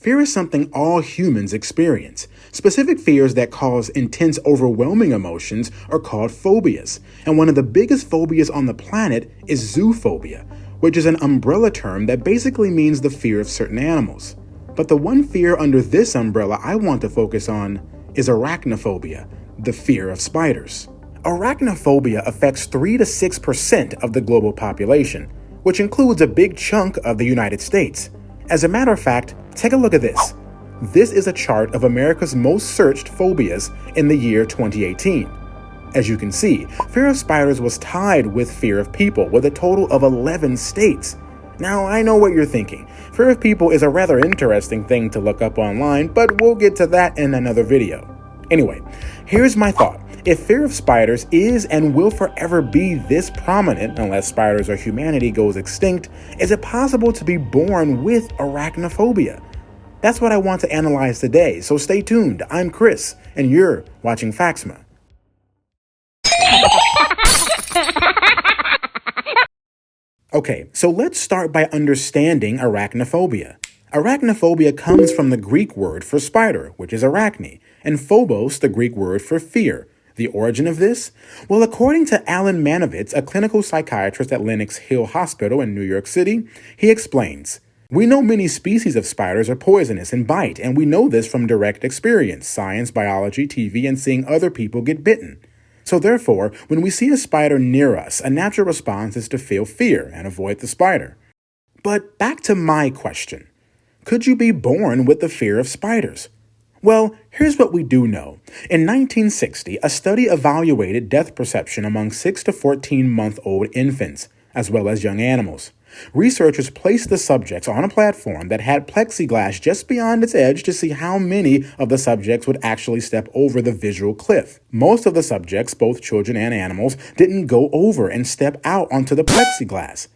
Fear is something all humans experience. Specific fears that cause intense, overwhelming emotions are called phobias, and one of the biggest phobias on the planet is zoophobia, which is an umbrella term that basically means the fear of certain animals. But the one fear under this umbrella I want to focus on is arachnophobia, the fear of spiders. Arachnophobia affects 3 to 6% of the global population, which includes a big chunk of the United States. As a matter of fact, take a look at this. This is a chart of America's most searched phobias in the year 2018. As you can see, fear of spiders was tied with fear of people with a total of 11 states. Now, I know what you're thinking. Fear of people is a rather interesting thing to look up online, but we'll get to that in another video. Anyway, here's my thought. If fear of spiders is and will forever be this prominent, unless spiders or humanity goes extinct, is it possible to be born with arachnophobia? That's what I want to analyze today, so stay tuned. I'm Chris, and you're watching Factsma. Okay, so let's start by understanding arachnophobia. Arachnophobia comes from the Greek word for spider, which is arachne, and phobos, the Greek word for fear. The origin of this? Well, according to Alan Manovitz, a clinical psychiatrist at Lenox Hill Hospital in New York City, he explains, "We know many species of spiders are poisonous and bite, and we know this from direct experience, science, biology, TV, and seeing other people get bitten. So therefore, when we see a spider near us, a natural response is to feel fear and avoid the spider." But back to my question. Could you be born with the fear of spiders? Well, here's what we do know. In 1960, a study evaluated death perception among 6 to 14-month-old infants, as well as young animals. Researchers placed the subjects on a platform that had plexiglass just beyond its edge to see how many of the subjects would actually step over the visual cliff. Most of the subjects, both children and animals, didn't go over and step out onto the plexiglass.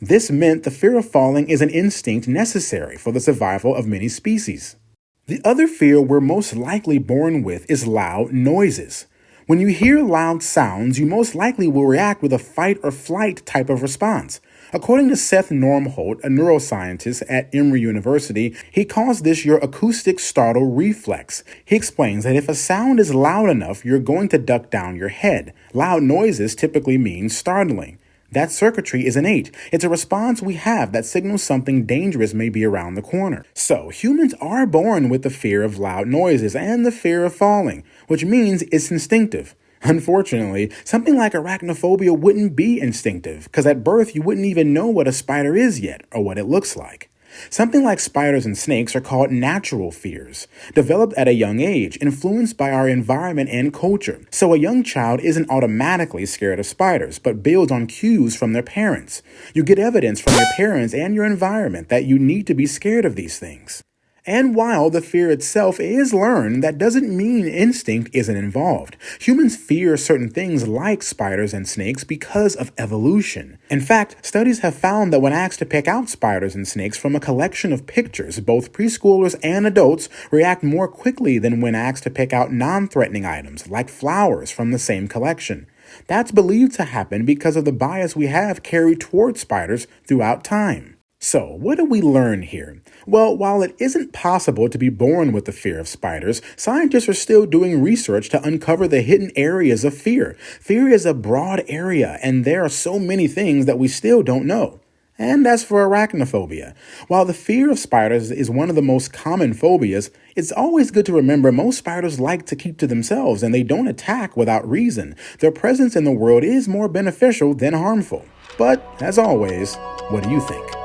This meant the fear of falling is an instinct necessary for the survival of many species. The other fear we're most likely born with is loud noises. When you hear loud sounds, you most likely will react with a fight or flight type of response. According to Seth Normholt, a neuroscientist at Emory University, he calls this your acoustic startle reflex. He explains that if a sound is loud enough, you're going to duck down your head. Loud noises typically mean startling. That circuitry is innate. It's a response we have that signals something dangerous may be around the corner. So, humans are born with the fear of loud noises and the fear of falling, which means it's instinctive. Unfortunately, something like arachnophobia wouldn't be instinctive, because at birth you wouldn't even know what a spider is yet, or what it looks like. Something like spiders and snakes are called natural fears, developed at a young age, influenced by our environment and culture. So a young child isn't automatically scared of spiders, but builds on cues from their parents. You get evidence from your parents and your environment that you need to be scared of these things. And while the fear itself is learned, that doesn't mean instinct isn't involved. Humans fear certain things like spiders and snakes because of evolution. In fact, studies have found that when asked to pick out spiders and snakes from a collection of pictures, both preschoolers and adults react more quickly than when asked to pick out non-threatening items like flowers from the same collection. That's believed to happen because of the bias we have carried towards spiders throughout time. So, what do we learn here? Well, while it isn't possible to be born with the fear of spiders, scientists are still doing research to uncover the hidden areas of fear. Fear is a broad area, and there are so many things that we still don't know. And as for arachnophobia, while the fear of spiders is one of the most common phobias, it's always good to remember most spiders like to keep to themselves and they don't attack without reason. Their presence in the world is more beneficial than harmful. But, as always, what do you think?